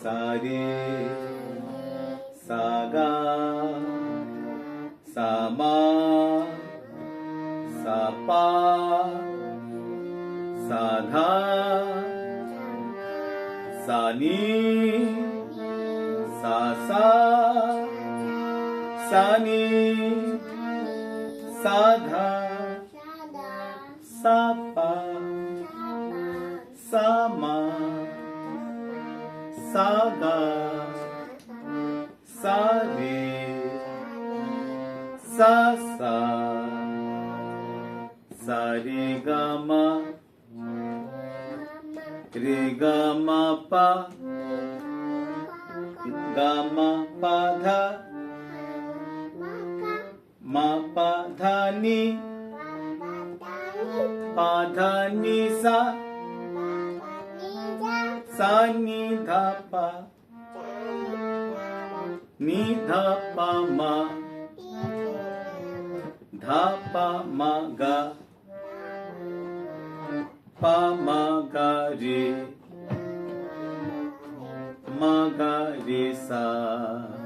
सा रे सा गा सा मा सा पा सा धा सा नी सा सा सा नी सा ધા સા પા સા મા સા ગા સા રે સા સા રે ગા મા રે ગા મા પા ગા મા પા ધા મા પા ધા ની પા ધા ની સા સા ની ધા પા ની ધા પા મા ધા પા મા ગા પા મા ગા રે મા ગા રે સા